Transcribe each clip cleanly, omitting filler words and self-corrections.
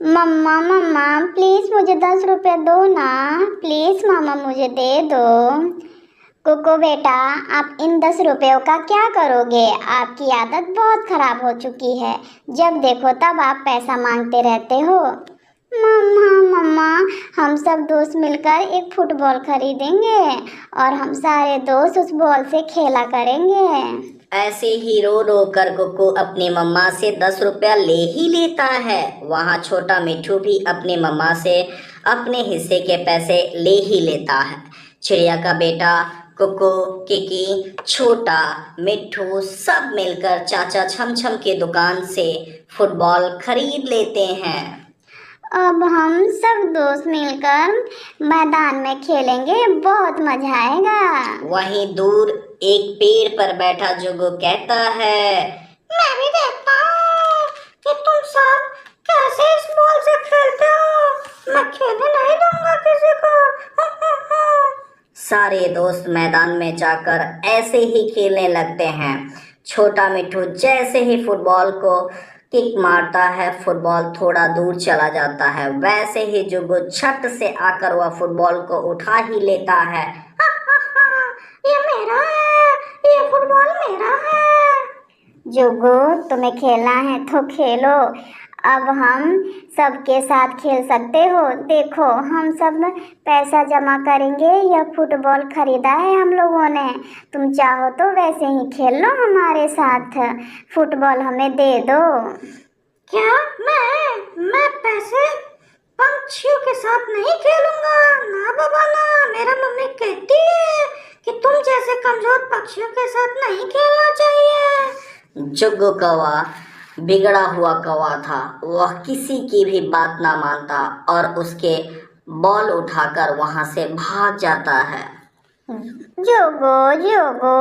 मम्मा मम्मा please मुझे 10 रुपये दो ना, प्लीज़ मामा मुझे दे दो। कुकू बेटा, आप इन 10 रुपयों का क्या करोगे? आपकी आदत बहुत ख़राब हो चुकी है, जब देखो तब आप पैसा मांगते रहते हो। मम्मा मम्मा, हम सब दोस्त मिलकर एक फुटबॉल खरीदेंगे और हम सारे दोस्त उस बॉल से खेला करेंगे। ऐसे ही रो रो कर कुक्कू अपनी मम्मा से 10 रुपया ले ही लेता है। वहाँ छोटा मिट्ठू भी अपनी मम्मा से अपने हिस्से के पैसे ले ही लेता है। चिड़िया का बेटा कुक्कू, किकी, छोटा मिट्ठू सब मिलकर चाचा छमछम की दुकान से फुटबॉल खरीद लेते हैं। अब हम सब दोस्त मिलकर मैदान में खेलेंगे, बहुत मजा आएगा। वहीं दूर एक पेड़ पर बैठा जुगू कहता है, मैं भी देखता हूँ कि तुम सब कैसे इस बॉल से खेलते हो। मैं खेलने नहीं दूंगा किसी को। सारे दोस्त मैदान में जाकर ऐसे ही खेलने लगते हैं। छोटा मिट्ठू जैसे ही फुटबॉल को किक मारता है, फुटबॉल थोड़ा दूर चला जाता है। वैसे ही जुगू छट से आकर वह फुटबॉल को उठा ही लेता है। ये मेरा है, ये फुटबॉल मेरा है। जुगू, तुम्हें खेलना है तो खेलो, अब हम सबके साथ खेल सकते हो। देखो, हम सब पैसा जमा करेंगे, यह फुटबॉल खरीदा है हम लोगों ने। तुम चाहो तो वैसे ही खेल लो हमारे साथ, फुटबॉल हमें दे दो। क्या? मैं पैसे पंछियों के साथ नहीं खेलूंगा। ना बाबा ना, मेरा मम्मी कहती है कि तुम जैसे कमजोर पक्षियों के साथ नहीं खेलना चाहिए। जुगू कौवा बिगड़ा हुआ कौवा था। वह किसी की भी बात ना मानता और उसके बॉल उठाकर वहां से भाग जाता है। जोगो जोगो,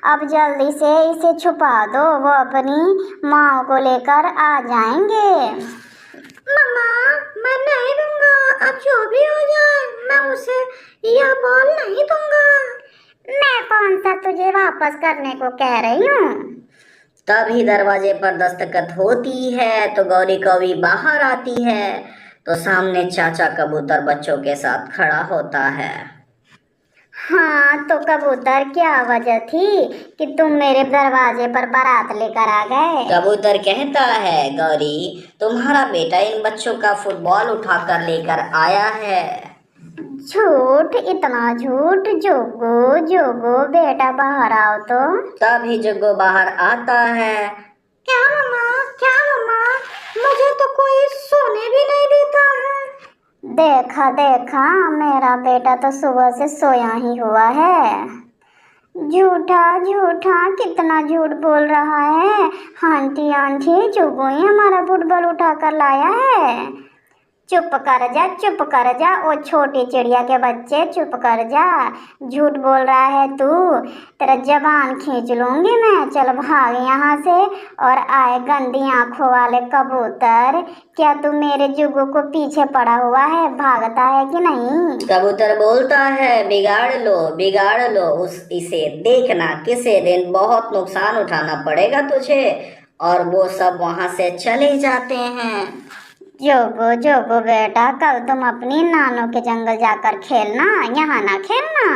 अब जल्दी से इसे छुपा दो, वो अपनी माँ को लेकर आ जाएंगे। मम्मा, मैं नहीं दूंगा। अब जो भी हो जाए, मैं उसे यह बॉल नहीं दूंगा। मैं कौन सा तुझे वापस करने को कह रही हूँ। तभी दरवाजे पर दस्तखत होती है तो गौरी कौवी बाहर आती है, तो सामने चाचा कबूतर बच्चों के साथ खड़ा होता है। हाँ, तो कबूतर, क्या वजह थी कि तुम मेरे दरवाजे पर बारात लेकर आ गए? कबूतर कहता है, गौरी तुम्हारा बेटा इन बच्चों का फुटबॉल उठाकर लेकर आया है। झूठ, इतना झूठ। जोगो जोगो बेटा, बाहर आओ तो। तभी जुगू बाहर आता है। क्या मम्मा, क्या मम्मा, मुझे तो कोई सोने भी नहीं देता है। देखा देखा, मेरा बेटा तो सुबह से सोया ही हुआ है। झूठा झूठा, कितना झूठ बोल रहा है। आंटी आंटी, जुगू ही हमारा फुटबॉल उठा कर लाया है। चुप कर जा, ओ छोटी चिड़िया के बच्चे, चुप कर जा। झूठ बोल रहा है तू, तेरा जबान खींच लूंगी मैं। चल भाग यहाँ से। और आए गंदी आंखों वाले कबूतर, क्या तू मेरे जुगू को पीछे पड़ा हुआ है, भागता है कि नहीं? कबूतर बोलता है, बिगाड़ लो इसे, देखना किसी दिन बहुत नुकसान उठाना पड़ेगा तुझे। और वो सब वहां से चले जाते हैं। जोगो जोगो बेटा, कल तुम अपनी नानों के जंगल जाकर खेलना, यहाँ ना खेलना।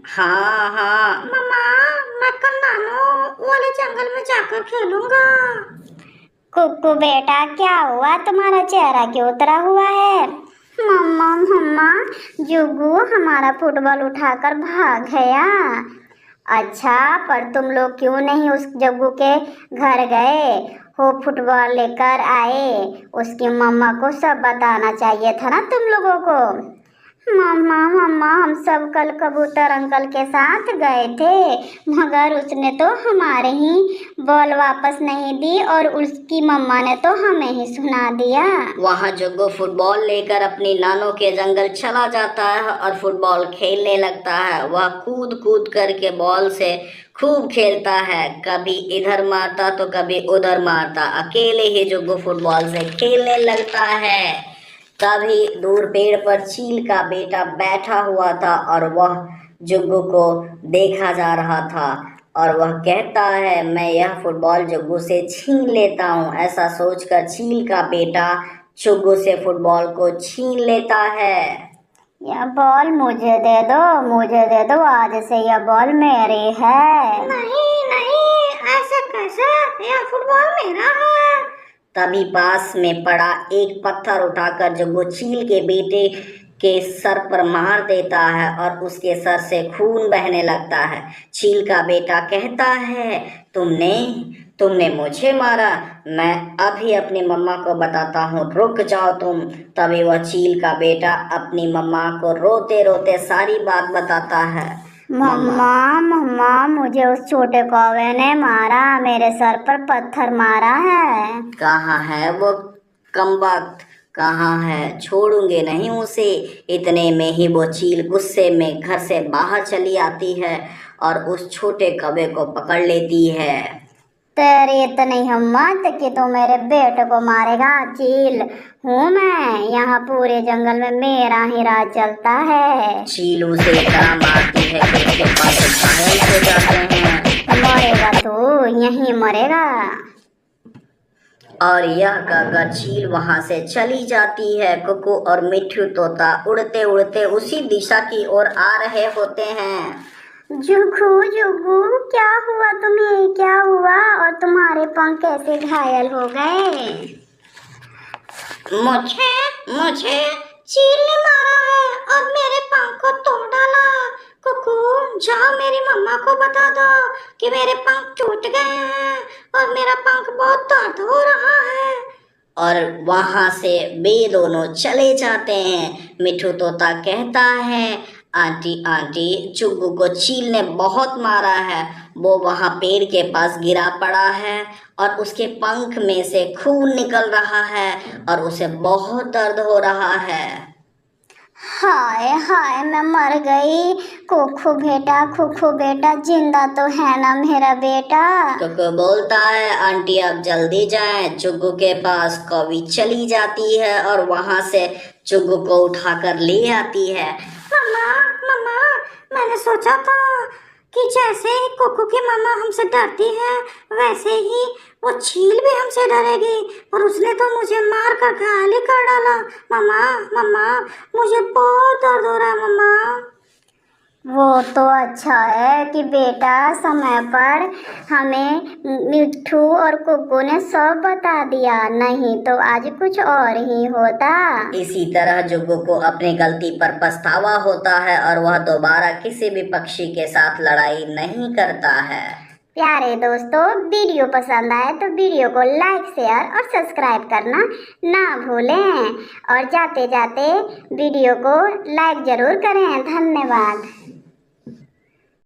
हाँ मम्मा, मैं कल नानू वाले जंगल में जाकर खेलूंगा। कुक्कू बेटा, क्या हुआ, तुम्हारा चेहरा क्यों उतरा हुआ है? मम्मा मम्मा, जुगू हमारा फुटबॉल उठाकर भाग गया। अच्छा, पर तुम लोग क्यों नहीं उस जग्गू के घर गए हो, फुटबॉल लेकर आए? उसकी मम्मा को सब बताना चाहिए था ना तुम लोगों को। मम्मा मम्मा, हम सब कल कबूतर अंकल के साथ गए थे, मगर उसने तो हमारे ही बॉल वापस नहीं दी और उसकी मम्मा ने तो हमें ही सुना दिया। वहाँ जुग्गू फुटबॉल लेकर अपनी नानों के जंगल चला जाता है और फुटबॉल खेलने लगता है। वह कूद कूद करके बॉल से खूब खेलता है, कभी इधर मारता तो कभी उधर मारता। अकेले ही जुग्गू फुटबॉल से खेलने लगता है। तभी दूर पेड़ पर चील का बेटा बैठा हुआ था और वह जुग्गू को देखा जा रहा था और वह कहता है, मैं यह फुटबॉल जुग्गू से छीन लेता हूँ। ऐसा सोचकर चील का बेटा जुग्गू से फुटबॉल को छीन लेता है। यह बॉल मुझे दे दो, मुझे दे दो, आज से यह बॉल मेरी है। नहीं नहीं, ऐसे कैसे, यह फुटबॉल मेरा है। तभी पास में पड़ा एक पत्थर उठाकर जुग्गू चील के बेटे के सर पर मार देता है और उसके सर से खून बहने लगता है। चील का बेटा कहता है, तुमने मुझे मारा, मैं अभी अपनी मम्मा को बताता हूँ, रुक जाओ तुम। तभी वह चील का बेटा अपनी मम्मा को रोते रोते सारी बात बताता है। मम्मा मम्मा, मुझे उस छोटे कौवे ने मारा, मेरे सर पर पत्थर मारा है। कहाँ है वो कमबख्त, कहाँ है, छोड़ूंगे नहीं उसे। इतने में ही वो चील गुस्से में घर से बाहर चली आती है और उस छोटे कौवे को पकड़ लेती है। तेरी इतनी हिम्मत कि तू मेरे बेटे को मारेगा? चील हूँ मैं, यहाँ पूरे जंगल में मेरा ही राज चलता है। चील उसे इतना मारती है कि उसके पास घायल हो जाते हैं। मरेगा तू, यहीं मरेगा। और यह कहकर चील वहां से चली जाती है। कुकू और मिट्ठू तोता उड़ते उड़ते उसी दिशा की ओर आ रहे होते हैं। जुगू जुगू, क्या हुआ तुम्हें, क्या हुआ, और तुम्हारे पंख कैसे घायल हो गए? मुझे चील ने मारा है और मेरे पंख को तोड़ डाला। कुकू, जाओ मेरी मम्मा को बता दो कि मेरे पंख टूट गए हैं और मेरा पंख बहुत दर्द हो रहा है। और वहां से वे दोनों चले जाते हैं। मिट्ठू तोता कहता है, आंटी जुग्गू को चील ने बहुत मारा है। वो वहां पेड़ के पास गिरा पड़ा है और उसके पंख में से खून निकल रहा है और उसे बहुत दर्द हो रहा है। हाय हाय, मैं मर गई। कुकू बेटा, जिंदा तो है ना मेरा बेटा? कुकू बोलता है, आंटी आप जल्दी जाएं। जुग्गू के पास कौवी चली जाती है और वहां से जुग्गू को उठाकर ले आती है। मम्मा, मैंने सोचा था कि जैसे कुकू की मम्मा हमसे डरती है, वैसे ही वो चील भी हमसे डरेगी, और उसने तो मुझे मार कर घायल ही कर डाला। मम्मा, मुझे बहुत दर्द हो रहा है मम्मा। वो तो अच्छा है कि बेटा समय पर हमें मिट्ठू और कुकू ने सब बता दिया, नहीं तो आज कुछ और ही होता। इसी तरह जुग्गू को अपनी गलती पर पछतावा होता है और वह दोबारा किसी भी पक्षी के साथ लड़ाई नहीं करता है। प्यारे दोस्तों, वीडियो पसंद आए तो वीडियो को लाइक, शेयर और सब्सक्राइब करना ना भूलें, और जाते जाते वीडियो को लाइक ज़रूर करें। धन्यवाद।